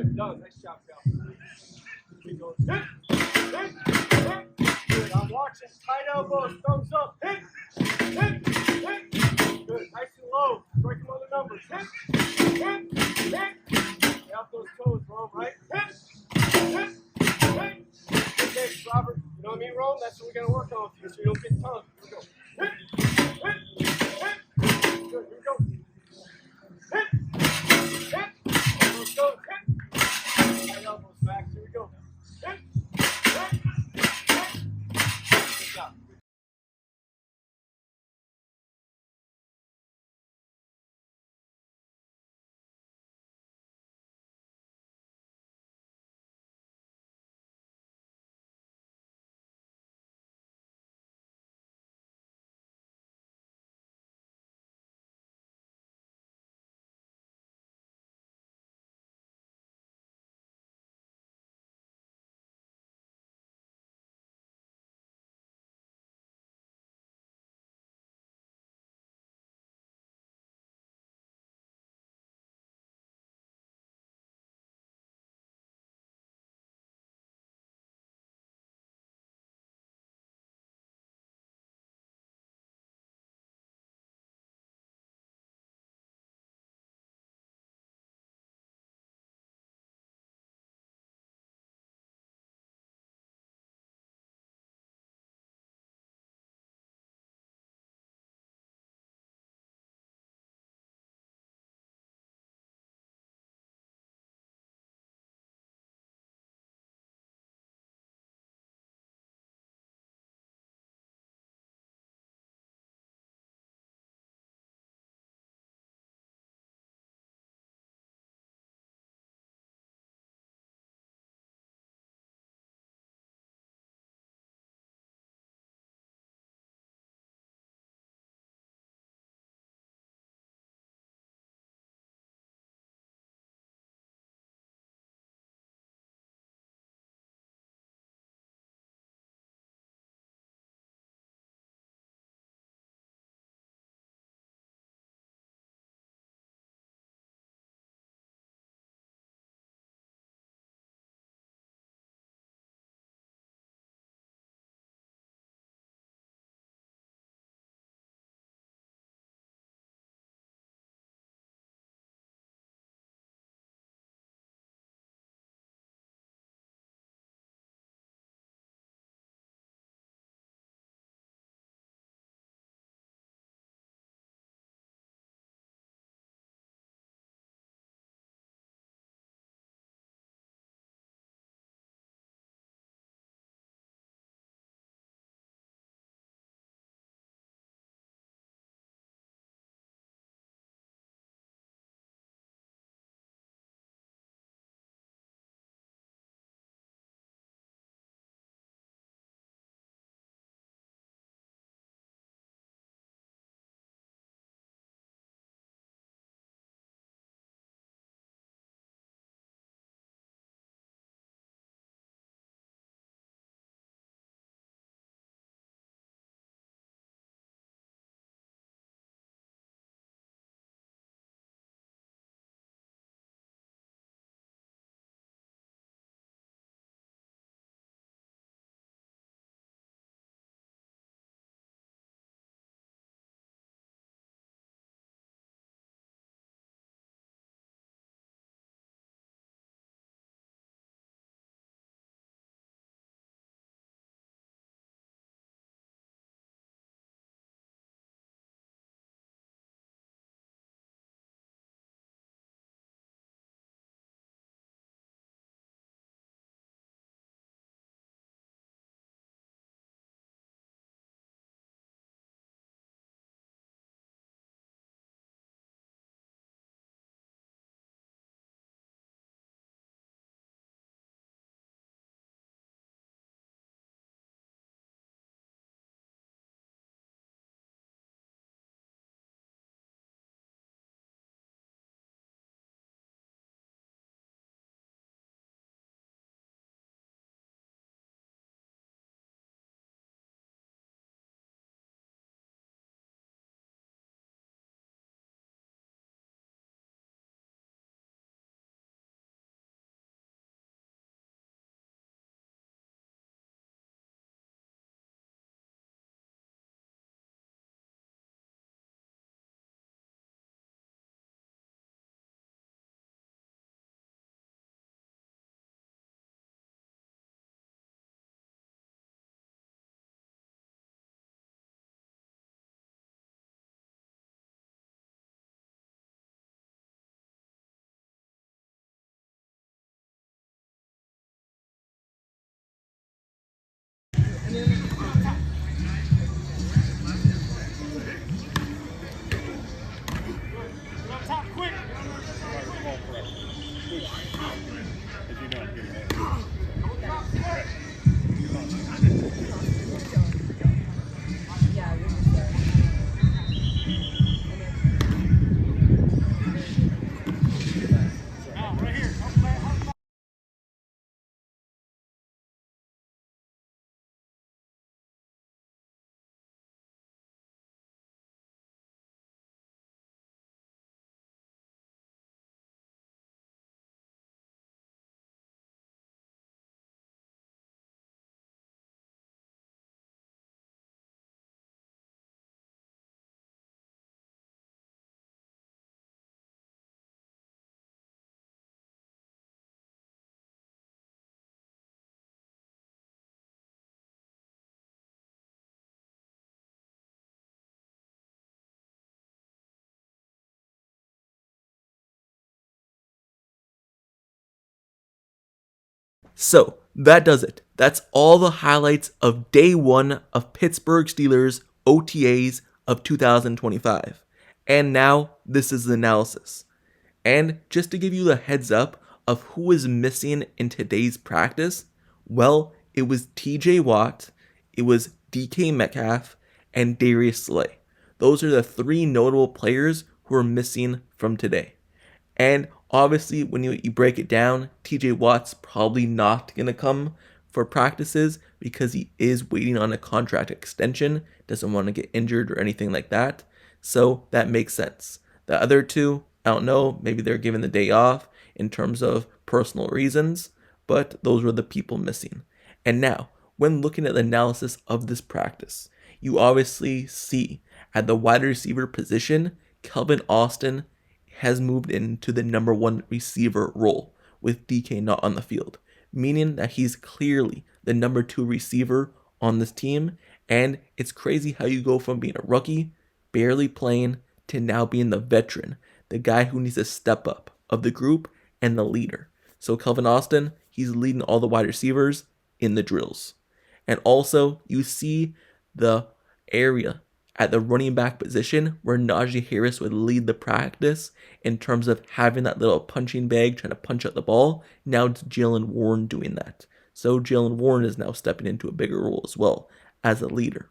Good, done. Nice job, Cal. Keep going. Hit. Hit. Hit. Good. I'm watching. Tight elbows. Thumbs up. Hit. Hit. Hit. Good. Nice and low. Break them on the numbers. Hit. Hit. Hit. Get out those toes, Rome, right? Hit. Hit. Hit. Okay, Robert. You know what I mean, Rome? That's what we got to work on for you so you don't get tongue. Here we go. Hit. Hit. Hit. Good. Here we go. Hit. Hit. Let's go. Hit. Tight elbows back. Here we go. Hit. Hit. Hit. Good job. So that does it. That's all the highlights of day 1 of Pittsburgh Steelers OTAs of 2025. And now this is the analysis. And just to give you a heads up of who is missing in today's practice, well, it was TJ Watt, it was DK Metcalf, and Darius Slay. Those are the 3 notable players who are missing from today. And obviously, when you break it down, TJ Watt's probably not going to come for practices because he is waiting on a contract extension, doesn't want to get injured or anything like that. So that makes sense. The other 2, I don't know, maybe they're given the day off in terms of personal reasons, but those were the people missing. And now, when looking at the analysis of this practice, you obviously see at the wide receiver position, Calvin Austin has moved into the number 1 receiver role with DK not on the field, meaning that he's clearly the number 2 receiver on this team. And it's crazy how you go from being a rookie, barely playing, to now being the veteran, the guy who needs to step up of the group and the leader. So Calvin Austin, he's leading all the wide receivers in the drills. And also you see the area at the running back position where Najee Harris would lead the practice in terms of having that little punching bag trying to punch out the ball. Now it's Jaylen Warren doing that. So Jaylen Warren is now stepping into a bigger role as well as a leader.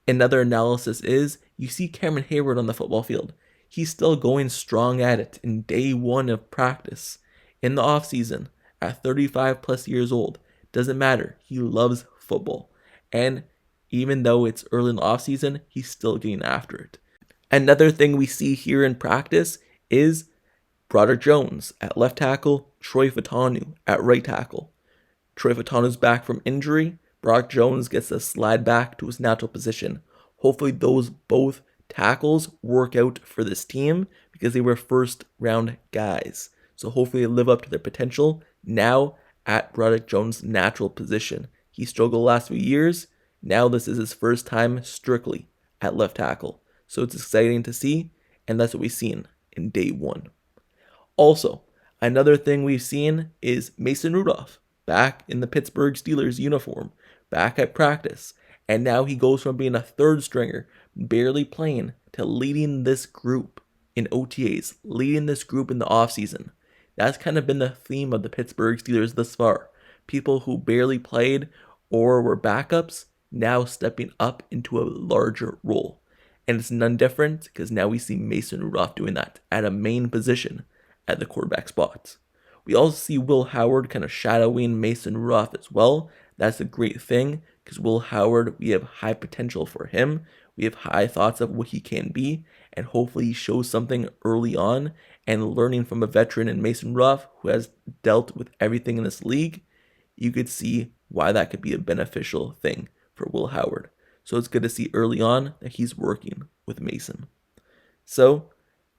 Another analysis is you see Cameron Hayward on the football field. He's still going strong at it in day 1 of practice. In the offseason, at 35 plus years old, doesn't matter. He loves football. And even though it's early in the offseason, he's still getting after it. Another thing we see here in practice is Broderick Jones at left tackle, Troy Fautanu at right tackle. Troy Fatanu's back from injury. Broderick Jones gets to slide back to his natural position. Hopefully those both tackles work out for this team because they were first round guys. So hopefully they live up to their potential now at Broderick Jones' natural position. He struggled the last few years. Now this is his first time strictly at left tackle. So it's exciting to see, and that's what we've seen in day 1. Also, another thing we've seen is Mason Rudolph back in the Pittsburgh Steelers uniform, back at practice. And now he goes from being a 3rd stringer, barely playing, to leading this group in OTAs, leading this group in the offseason. That's kind of been the theme of the Pittsburgh Steelers thus far. People who barely played or were backups now stepping up into a larger role. And it's none different because now we see Mason Rudolph doing that at a main position at the quarterback spot. We also see Will Howard kind of shadowing Mason Rudolph as well. That's a great thing because Will Howard, we have high potential for him. We have high thoughts of what he can be, and hopefully he shows something early on. And learning from a veteran in Mason Rudolph who has dealt with everything in this league, you could see why that could be a beneficial thing for Will Howard. So it's good to see early on that he's working with Mason. So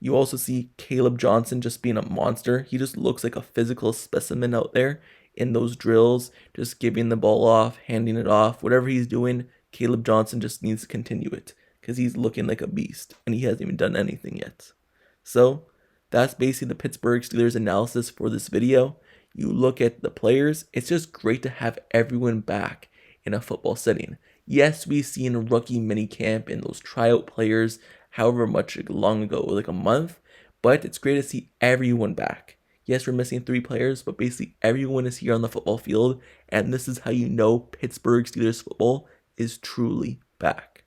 you also see Caleb Johnson just being a monster. He just looks like a physical specimen out there in those drills, just giving the ball off, handing it off, whatever he's doing. Caleb Johnson just needs to continue it because he's looking like a beast and he hasn't even done anything yet. So that's basically the Pittsburgh Steelers analysis for this video. You look at the players, it's just great to have everyone back in a football setting. Yes, we've seen rookie minicamp and those tryout players however much long ago, like a month, but it's great to see everyone back. Yes, we're missing 3 players, but basically everyone is here on the football field, and this is how you know Pittsburgh Steelers football is truly back.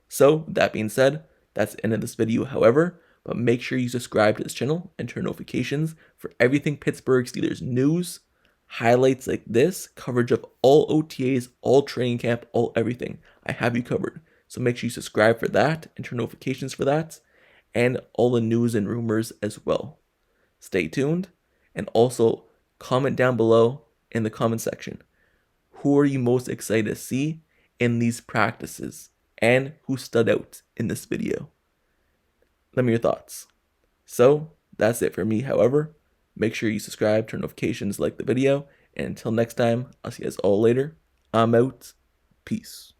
So, that being said, that's the end of this video, however, but make sure you subscribe to this channel and turn notifications for everything Pittsburgh Steelers news, highlights like this, coverage of all OTAs, all training camp, all everything. I have you covered. So make sure you subscribe for that and turn notifications for that, and all the news and rumors as well. Stay tuned, and also comment down below in the comment section. Who are you most excited to see in these practices, and who stood out in this video? Let me know your thoughts. So that's it for me, however. Make sure you subscribe, turn notifications, like the video, and until next time, I'll see you guys all later. I'm out. Peace.